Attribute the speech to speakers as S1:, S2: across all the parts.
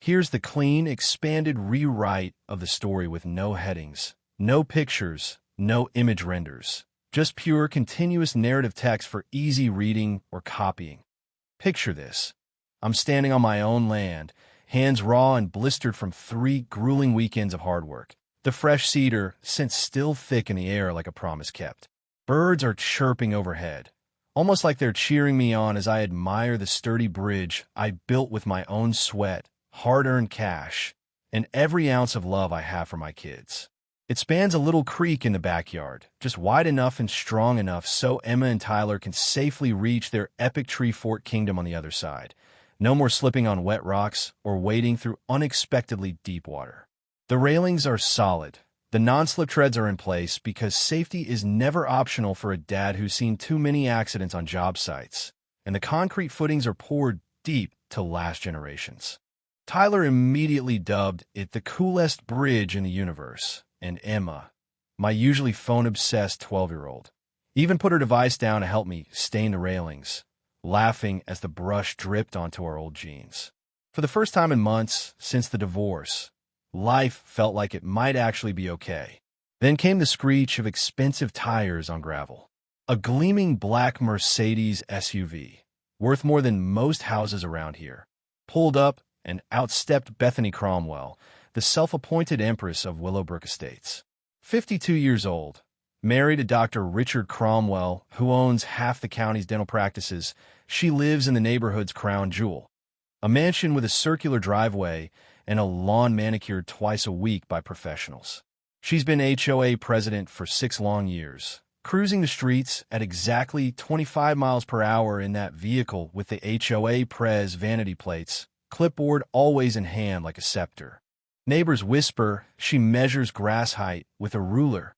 S1: Here's the clean, expanded rewrite of the story with no headings, no pictures, no image renders. Just pure, continuous narrative text for easy reading or copying. Picture this. I'm standing on my own land, hands raw and blistered from 3 grueling weekends of hard work. The fresh cedar scents still thick in the air like a promise kept. Birds are chirping overhead, almost like they're cheering me on as I admire the sturdy bridge I built with my own sweat, hard-earned cash, and every ounce of love I have for my kids. It spans a little creek in the backyard, just wide enough and strong enough so Emma and Tyler can safely reach their epic tree fort kingdom on the other side. No more slipping on wet rocks or wading through unexpectedly deep water. The railings are solid. The non-slip treads are in place because safety is never optional for a dad who's seen too many accidents on job sites, and the concrete footings are poured deep to last generations. Tyler immediately dubbed it the coolest bridge in the universe, and Emma, my usually phone-obsessed 12-year-old, even put her device down to help me stain the railings, laughing as the brush dripped onto our old jeans. For the first time in months since the divorce, life felt like it might actually be okay. Then came the screech of expensive tires on gravel. A gleaming black Mercedes SUV, worth more than most houses around here, pulled up and outstepped Bethany Cromwell, the self-appointed empress of Willowbrook Estates. 52 years old, married to Dr. Richard Cromwell, who owns half the county's dental practices, she lives in the neighborhood's crown jewel, a mansion with a circular driveway and a lawn manicured twice a week by professionals. She's been HOA president for 6 long years, cruising the streets at exactly 25 miles per hour in that vehicle with the HOA Prez vanity plates, clipboard always in hand like a scepter. Neighbors whisper she measures grass height with a ruler,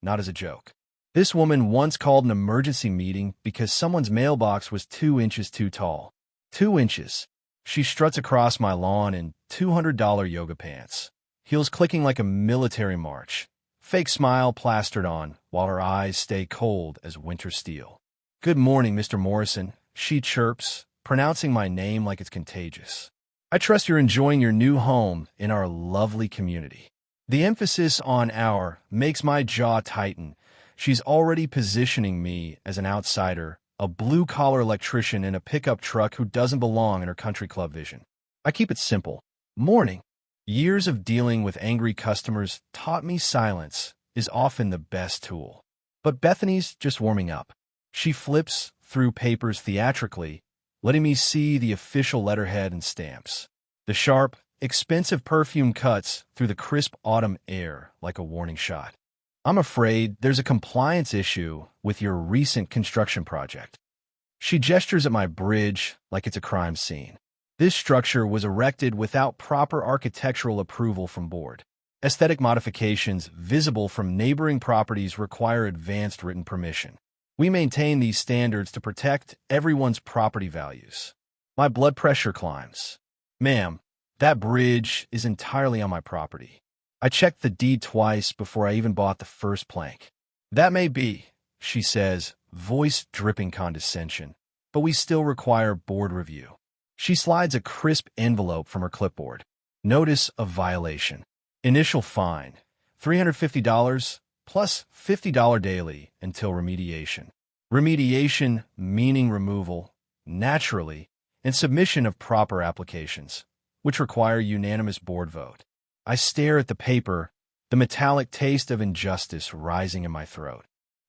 S1: not as a joke. This woman once called an emergency meeting because someone's mailbox was 2 inches too tall. 2 inches. She struts across my lawn in $200 yoga pants, heels clicking like a military march, fake smile plastered on while her eyes stay cold as winter steel. "Good morning, Mr. Morrison," she chirps, pronouncing my name like it's contagious. "I trust you're enjoying your new home in our lovely community." The emphasis on "our" makes my jaw tighten. She's already positioning me as an outsider, a blue-collar electrician in a pickup truck who doesn't belong in her country club vision. I keep it simple. Morning. Years of dealing with angry customers taught me silence is often the best tool. But Bethany's just warming up. She flips through papers theatrically, letting me see the official letterhead and stamps. The sharp, expensive perfume cuts through the crisp autumn air like a warning shot. "I'm afraid there's a compliance issue with your recent construction project." She gestures at my bridge like it's a crime scene. This structure was erected without proper architectural approval from board. Aesthetic modifications visible from neighboring properties require advanced written permission. We maintain these standards to protect everyone's property values. My blood pressure climbs. "Ma'am, that bridge is entirely on my property. I checked the deed twice before I even bought the first plank." "That may be," she says, voice dripping condescension, "but we still require board review." She slides a crisp envelope from her clipboard. Notice of violation. Initial fine, $350 plus $50 daily until remediation. Remediation meaning removal, naturally, and submission of proper applications, which require unanimous board vote. I stare at the paper, the metallic taste of injustice rising in my throat.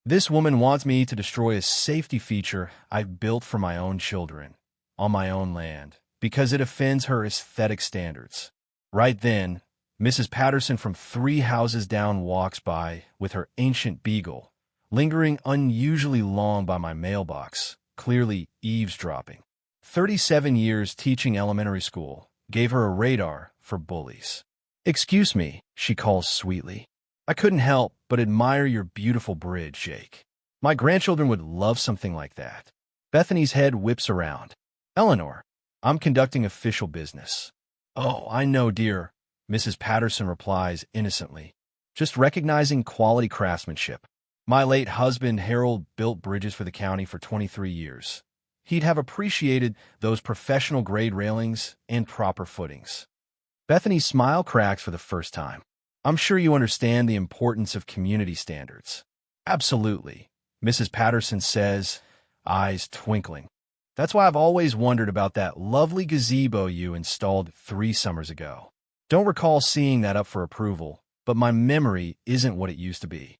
S1: This woman wants me to destroy a safety feature I've built for my own children, on my own land, because it offends her aesthetic standards. Right then, Mrs. Patterson from 3 houses down walks by with her ancient beagle, lingering unusually long by my mailbox, clearly eavesdropping. 37 years teaching elementary school gave her a radar for bullies. "Excuse me," she calls sweetly. "I couldn't help but admire your beautiful bridge, Jake. My grandchildren would love something like that." Bethany's head whips around. "Eleanor, I'm conducting official business." "Oh, I know, dear," Mrs. Patterson replies innocently, "just recognizing quality craftsmanship. My late husband, Harold, built bridges for the county for 23 years. He'd have appreciated those professional-grade railings and proper footings." Bethany's smile cracks for the first time. I'm sure you understand the importance of community standards. Absolutely, Mrs. Patterson says, eyes twinkling. That's why I've always wondered about that lovely gazebo you installed 3 summers ago. Don't recall seeing that up for approval, but my memory isn't what it used to be.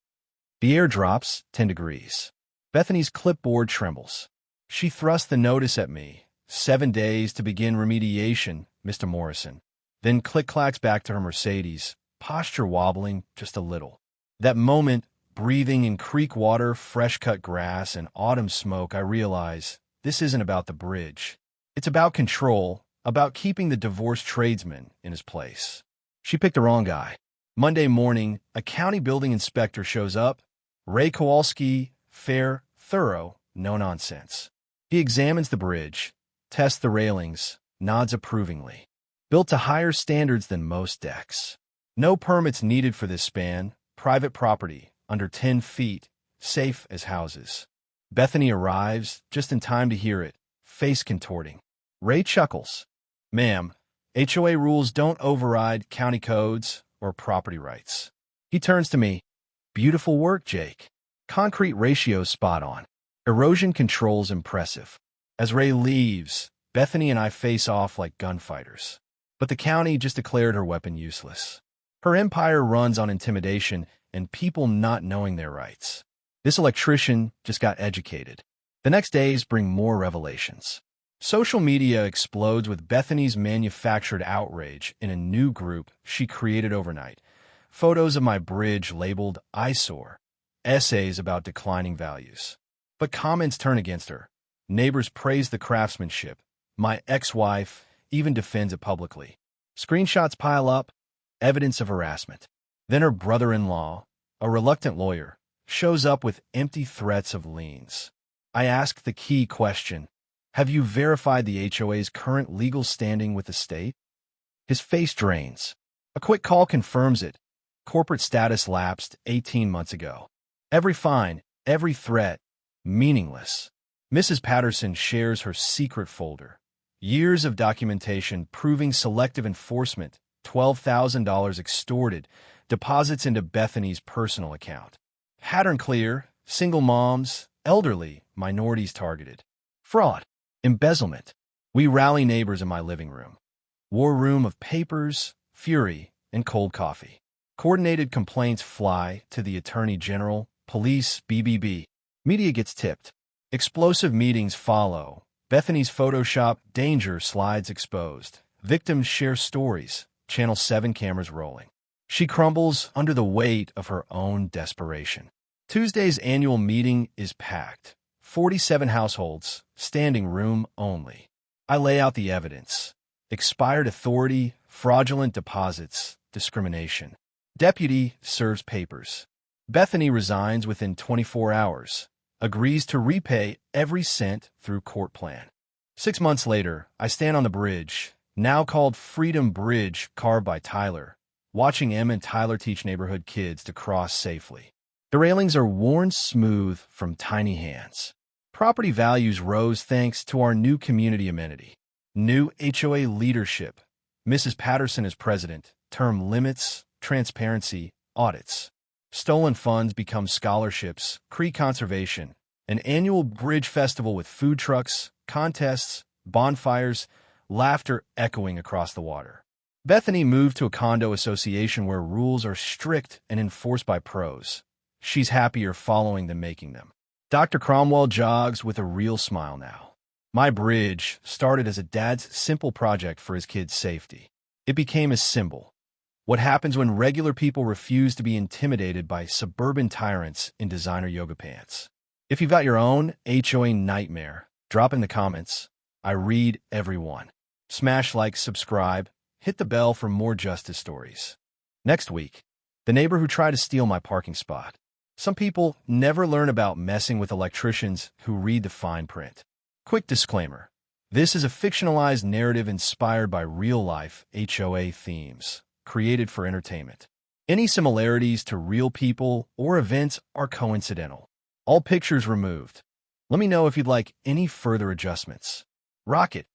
S1: The air drops 10 degrees. Bethany's clipboard trembles. She thrusts the notice at me. 7 days to begin remediation, Mr. Morrison. Then click-clacks back to her Mercedes, posture wobbling just a little. That moment, breathing in creek water, fresh-cut grass, and autumn smoke, I realize this isn't about the bridge. It's about control, about keeping the divorced tradesman in his place. She picked the wrong guy. Monday morning, a county building inspector shows up. Ray Kowalski, fair, thorough, no nonsense. He examines the bridge, tests the railings, nods approvingly. Built to higher standards than most decks. No permits needed for this span, private property, under 10 feet, safe as houses. Bethany arrives just in time to hear it, face contorting. Ray chuckles. Ma'am, HOA rules don't override county codes or property rights. He turns to me. Beautiful work, Jake. Concrete ratios spot on. Erosion controls impressive. As Ray leaves, Bethany and I face off like gunfighters. But the county just declared her weapon useless. Her empire runs on intimidation and people not knowing their rights. This electrician just got educated. The next days bring more revelations. Social media explodes with Bethany's manufactured outrage in a new group she created overnight. Photos of my bridge labeled eyesore. Essays about declining values. But comments turn against her. Neighbors praise the craftsmanship. My ex-wife even defends it publicly. Screenshots pile up, evidence of harassment. Then her brother-in-law, a reluctant lawyer, shows up with empty threats of liens. I ask the key question, have you verified the HOA's current legal standing with the state? His face drains. A quick call confirms it. Corporate status lapsed 18 months ago. Every fine, every threat, meaningless. Mrs. Patterson shares her secret folder. Years of documentation proving selective enforcement, $12,000 extorted, deposits into Bethany's personal account. Pattern clear, single moms, elderly, minorities targeted. Fraud, embezzlement. We rally neighbors in my living room. War room of papers, fury, and cold coffee. Coordinated complaints fly to the Attorney General, police, BBB. Media gets tipped. Explosive meetings follow. Bethany's Photoshop danger slides exposed. Victims share stories. Channel 7 cameras rolling. She crumbles under the weight of her own desperation. Tuesday's annual meeting is packed. 47 households, standing room only. I lay out the evidence. Expired authority, fraudulent deposits, discrimination. Deputy serves papers. Bethany resigns within 24 hours. Agrees to repay every cent through court plan. 6 months later, I stand on the bridge, now called Freedom Bridge, carved by Tyler, watching Em and Tyler teach neighborhood kids to cross safely. The railings are worn smooth from tiny hands. Property values rose thanks to our new community amenity. New HOA leadership. Mrs. Patterson as president. Term limits, transparency, audits. Stolen funds become scholarships, Cree conservation, an annual bridge festival with food trucks, contests, bonfires, laughter echoing across the water. Bethany moved to a condo association where rules are strict and enforced by pros. She's happier following than making them. Dr. Cromwell jogs with a real smile now. My bridge started as a dad's simple project for his kids' safety. It became a symbol. What happens when regular people refuse to be intimidated by suburban tyrants in designer yoga pants? If you've got your own HOA nightmare, drop in the comments. I read every one. Smash like, subscribe, hit the bell for more justice stories. Next week, the neighbor who tried to steal my parking spot. Some people never learn about messing with electricians who read the fine print. Quick disclaimer. This is a fictionalized narrative inspired by real-life HOA themes, created for entertainment. Any similarities to real people or events are coincidental. All pictures removed. Let me know if you'd like any further adjustments. Rocket.